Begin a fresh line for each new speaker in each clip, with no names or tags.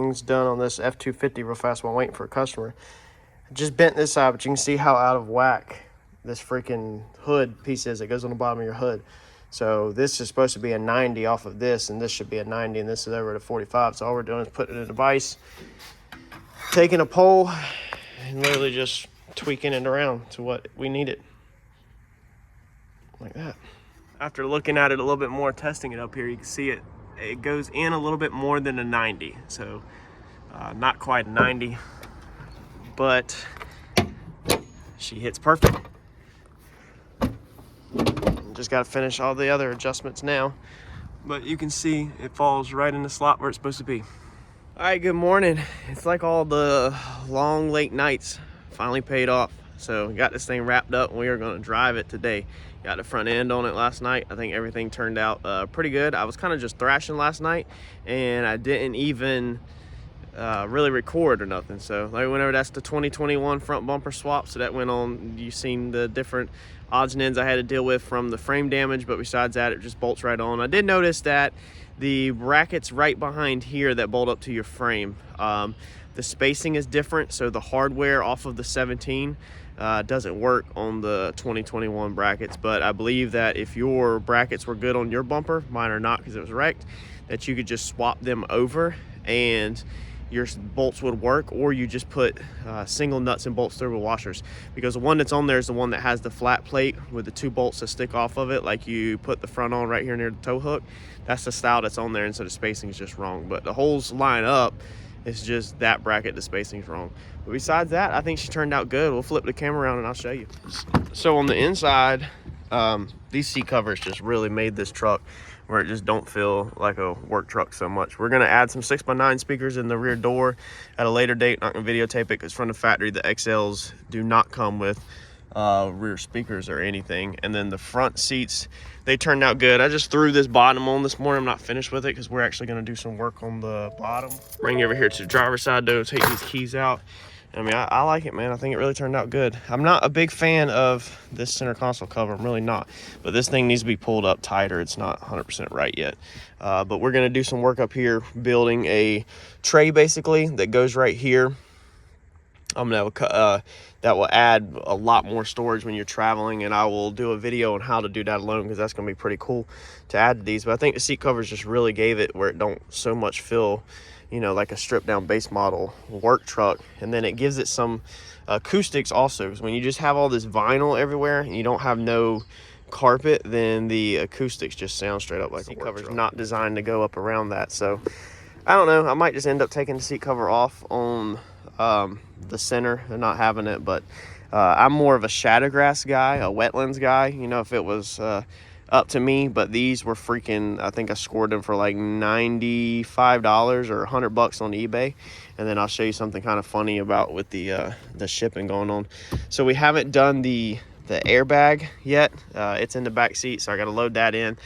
things done on this F250 real fast while waiting for a customer. I just bent this side, but you can see how out of whack this freaking hood piece is that goes on the bottom of your hood. So this is supposed to be a 90 off of this, and this should be a 90, and this is over to 45. So all we're doing is putting it in a vise, taking a pole, and literally just tweaking it around to what we need it. Like that. After looking at it a little bit more, testing it up here, you can see it goes in a little bit more than a 90. So not quite a 90, but she hits perfect. Just got to finish all the other adjustments now, but you can see it falls right in the slot where it's supposed to be. All right, good morning. It's like all the long late nights finally paid off. So we got this thing wrapped up and we are going to drive it today. Got the front end on it last night. I think everything turned out pretty good. I was kind of just thrashing last night, and I didn't even really record or nothing. So like whenever that's the 2021 front bumper swap, so that went on. You've seen the different odds and ends I had to deal with from the frame damage, but besides that, it just bolts right on. I did notice that the brackets right behind here that bolt up to your frame, the spacing is different, so the hardware off of the 17 doesn't work on the 2021 brackets. But I believe that if your brackets were good on your bumper, mine are not because it was wrecked, that you could just swap them over and your bolts would work, or you just put single nuts and bolts through with washers, because the one that's on there is the one that has the flat plate with the 2 bolts that stick off of it, like you put the front on right here near the tow hook. That's the style that's on there, and so the spacing is just wrong, but the holes line up. It's just that bracket, the spacing's wrong. But besides that, I think she turned out good. We'll flip the camera around and I'll show you. So on the inside, these seat covers just really made this truck where it just don't feel like a work truck so much. We're gonna add some 6x9 speakers in the rear door at a later date. Not gonna videotape it because from the factory, the XLs do not come with rear speakers or anything. And then the front seats, they turned out good. I just threw this bottom on this morning. I'm not finished with it because we're actually gonna do some work on the bottom. Bring you over here to the driver's side though, take these keys out. I mean, I like it, man. I think it really turned out good. I'm not a big fan of this center console cover. I'm really not. But this thing needs to be pulled up tighter. It's not 100% right yet. But we're going to do some work up here, building a tray, basically, that goes right here. I'm going to that will add a lot more storage when you're traveling, and I will do a video on how to do that alone because that's going to be pretty cool to add to these. But I think the seat covers just really gave it where it don't so much feel, you know, like a stripped down base model work truck. And then it gives it some acoustics also, because when you just have all this vinyl everywhere and you don't have no carpet, then the acoustics just sound straight up like a work truck. Seat cover's not designed to go up around that. So I don't know, I might just end up taking the seat cover off on the center and not having it. But I'm more of a shadowgrass guy, a wetlands guy, you know, if it was up to me. But these were freaking, I think I scored them for like $95 or $100 on eBay. And then I'll show you something kind of funny about with the shipping going on. So we haven't done the airbag yet. It's in the back seat, so I got to load that in.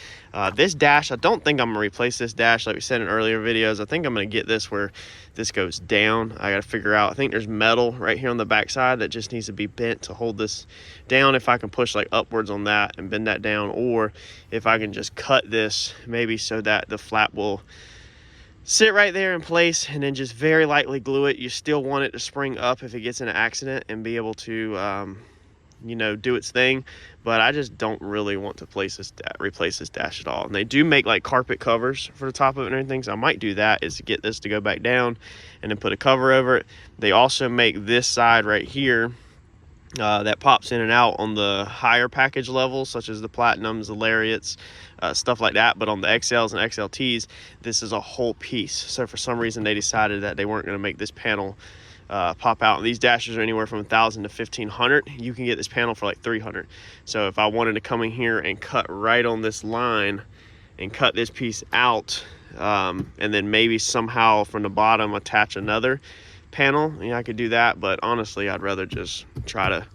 This dash, I don't think I'm gonna replace this dash like we said in earlier videos. I think I'm gonna get this where this goes down. I got to figure out, I think there's metal right here on the back side that just needs to be bent to hold this down. If I can push like upwards on that and bend that down, or if I can just cut this maybe so that the flap will sit right there in place, and then just very lightly glue it. You still want it to spring up if it gets in an accident and be able to you know, do its thing. But I just don't really want to replace this dash at all. And they do make like carpet covers for the top of it and everything, so I might do that, is to get this to go back down and then put a cover over it. They also make this side right here that pops in and out on the higher package levels, such as the Platinums, the Lariats, stuff like that. But on the XLs and XLTs, this is a whole piece. So for some reason they decided that they weren't going to make this panel pop out. These dashes are anywhere from 1,000 to 1,500. You can get this panel for like 300. So if I wanted to come in here and cut right on this line and cut this piece out, and then maybe somehow from the bottom attach another panel, you know, I could do that. But honestly, I'd rather just try to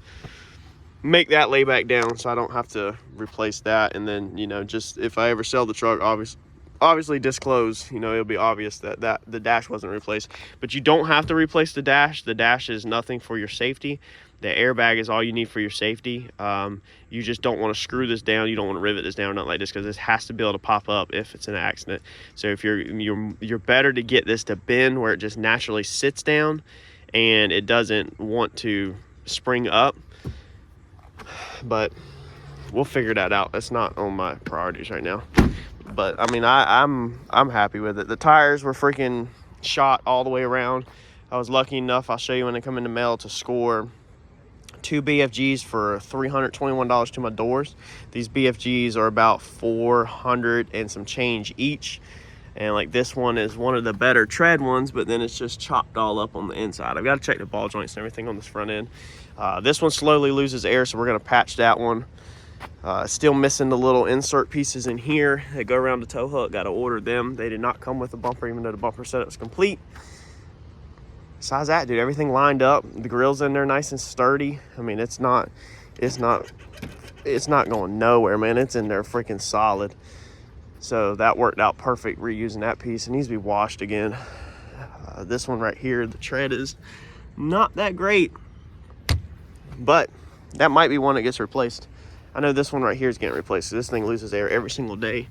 make that lay back down so I don't have to replace that. And then, you know, just if I ever sell the truck, obviously disclose, you know, it'll be obvious that the dash wasn't replaced. But you don't have to replace the dash. The dash is nothing for your safety. The airbag is all you need for your safety. You just don't want to screw this down. You don't want to rivet this down, nothing like this, because this has to be able to pop up if it's an accident. So if you're better to get this to bend where it just naturally sits down and it doesn't want to spring up. But we'll figure that out. That's not on my priorities right now. But I mean, I'm happy with it. The tires were freaking shot all the way around. I was lucky enough, I'll show you when they come in the mail, to score 2 BFGs for $321 to my doors. These BFGs are about $400 and some change each. And like this one is one of the better tread ones, but then it's just chopped all up on the inside. I've got to check the ball joints and everything on this front end. This one slowly loses air, so we're going to patch that one. Still missing the little insert pieces in here that go around the tow hook. Got to order them. They did not come with the bumper, even though the bumper setup is complete. Besides that, dude, everything lined up. The grill's in there nice and sturdy. I mean, it's not going nowhere, man. It's in there freaking solid. So that worked out perfect, reusing that piece. It needs to be washed again. This one right here, the tread is not that great, but that might be one that gets replaced. I know this one right here is getting replaced. So this thing loses air every single day.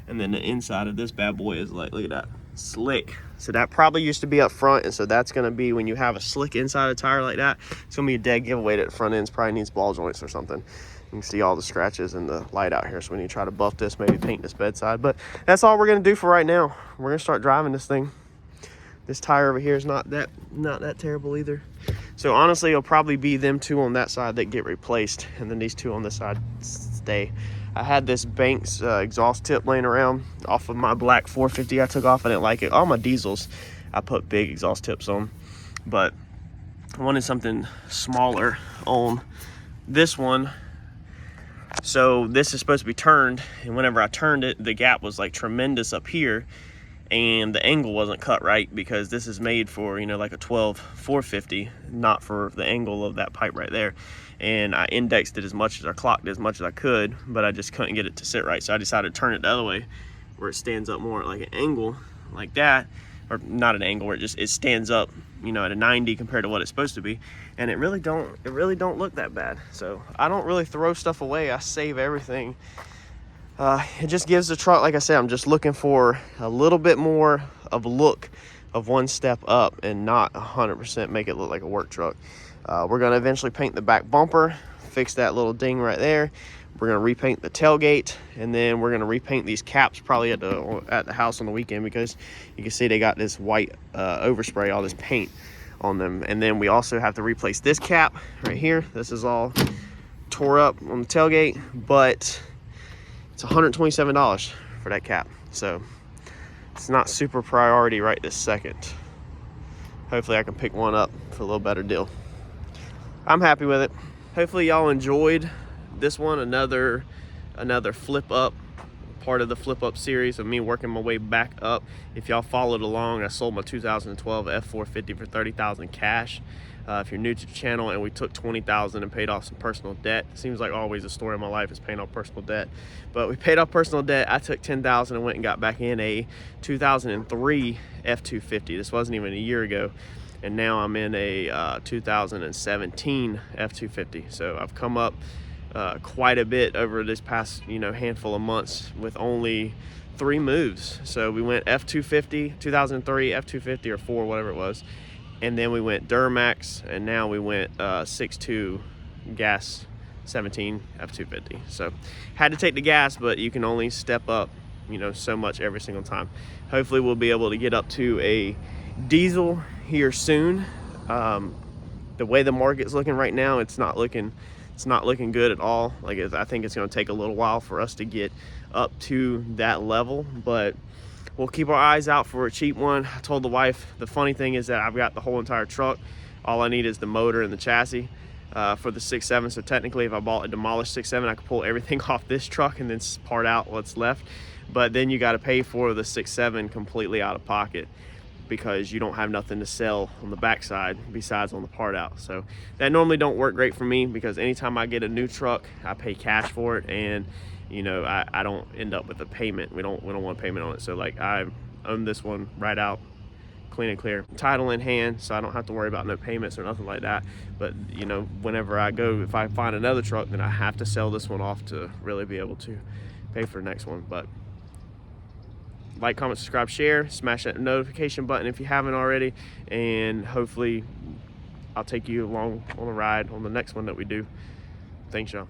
And then the inside of this bad boy is like, look at that, slick. So that probably used to be up front, and so that's going to be, when you have a slick inside of tire like that, it's going to be a dead giveaway that the front ends probably needs ball joints or something. You can see all the scratches and the light out here. So when you try to buff this, maybe paint this bedside. But that's all we're going to do for right now. We're going to start driving this thing. This tire over here is not that terrible either. So honestly, it'll probably be them two on that side that get replaced, and then these two on this side stay. I had this Banks exhaust tip laying around off of my black 450 I took off. I didn't like it. All my diesels, I put big exhaust tips on, but I wanted something smaller on this one. So this is supposed to be turned, and whenever I turned it, the gap was like tremendous up here, and the angle wasn't cut right, because this is made for, you know, like a 12 450, not for the angle of that pipe right there. And I indexed it as much as I clocked it as much as I could, but I just couldn't get it to sit right. So I decided to turn it the other way, where it stands up more at like an angle like that, or not an angle, where it stands up, you know, at a 90 compared to what it's supposed to be. And it really don't look that bad. So I don't really throw stuff away. I save everything. It just gives the truck, like I said, I'm just looking for a little bit more of a look of one step up, and not 100% make it look like a work truck. We're going to eventually paint the back bumper, fix that little ding right there. We're going to repaint the tailgate, and then we're going to repaint these caps probably at the house on the weekend, because you can see they got this white overspray, all this paint on them. And then we also have to replace this cap right here. This is all tore up on the tailgate, but it's $127 for that cap. So it's not super priority right this second. Hopefully I can pick one up for a little better deal. I'm happy with it. Hopefully y'all enjoyed this one, another flip up, part of the flip up series of me working my way back up. If y'all followed along, I sold my 2012 F450 for $30,000 cash. If you're new to the channel, and we took $20,000 and paid off some personal debt. Seems like always the story of my life is paying off personal debt, but we paid off personal debt. I took $10,000 and went and got back in a 2003 F250. This wasn't even a year ago. And now I'm in a 2017 F250. So I've come up quite a bit over this past, you know, handful of months with only 3 moves. So we went F250, 2003 F250 or 4, whatever it was, and then we went Duramax, and now we went 6.2 gas 17 F250. So had to take the gas, but you can only step up, you know, so much every single time. Hopefully we'll be able to get up to a diesel here soon. The way the market's looking right now, it's not looking good at all. Like, I think it's going to take a little while for us to get up to that level, but we'll keep our eyes out for a cheap one. I told the wife, the funny thing is that I've got the whole entire truck. All I need is the motor and the chassis for the 6.7. So technically, if I bought a demolished 6.7, I could pull everything off this truck and then part out what's left. But then you got to pay for the 6.7 completely out of pocket, because you don't have nothing to sell on the backside besides on the part out. So that normally don't work great for me, because anytime I get a new truck, I pay cash for it, and you know, I don't end up with a payment. We don't want payment on it. So like I own this one right out, clean and clear, title in hand, so I don't have to worry about no payments or nothing like that. But you know, whenever I go, if I find another truck, then I have to sell this one off to really be able to pay for the next one. But like, comment, subscribe, share, smash that notification button if you haven't already, and hopefully I'll take you along on a ride on the next one that we do. Thanks, y'all.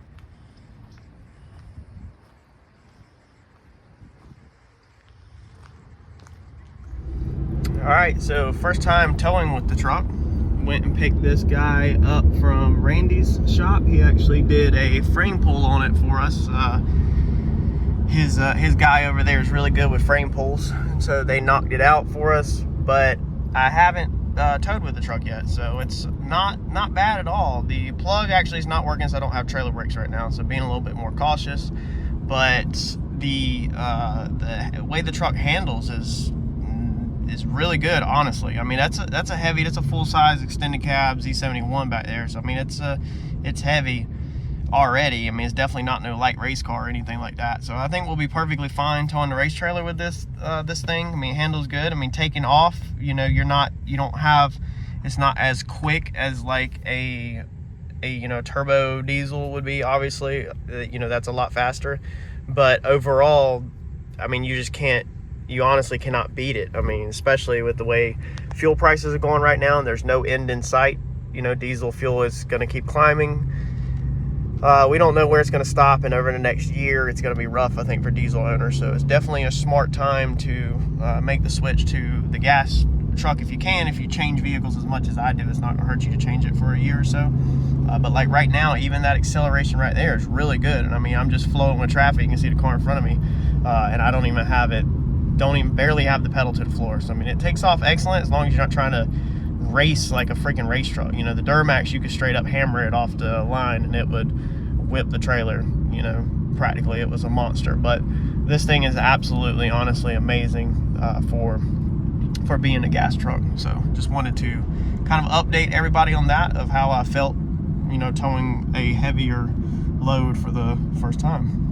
All right, so first time towing with the truck. Went and picked this guy up from Randy's shop. He actually did a frame pull on it for us. His guy over there is really good with frame pulls, so they knocked it out for us. But I haven't towed with the truck yet, so it's not bad at all. The plug actually is not working, so I don't have trailer brakes right now, so being a little bit more cautious. But the way the truck handles is really good, honestly. I mean, that's a full-size extended cab Z71 back there, so I mean it's heavy already. I mean, it's definitely not no light race car or anything like that. So I think we'll be perfectly fine towing the race trailer with this thing. I mean, it handles good. I mean, taking off, you know, it's not as quick as like a you know, turbo diesel would be. Obviously, you know, that's a lot faster. But overall, I mean, you honestly cannot beat it. I mean, especially with the way fuel prices are going right now, and there's no end in sight. You know, diesel fuel is going to keep climbing. We don't know where it's going to stop, and over the next year it's going to be rough, I think, for diesel owners. So it's definitely a smart time to make the switch to the gas truck if you can. If you change vehicles as much as I do, it's not going to hurt you to change it for a year or so. But like right now, even that acceleration right there is really good. And I mean, I'm just flowing with traffic. You can see the car in front of me, and I don't even barely have the pedal to the floor. So I mean, it takes off excellent as long as you're not trying to race like a freaking race truck. You know, the Duramax, you could straight up hammer it off the line and it would whip the trailer. You know, practically it was a monster. But this thing is absolutely, honestly amazing for being a gas truck. So just wanted to kind of update everybody on that, of how I felt, you know, towing a heavier load for the first time.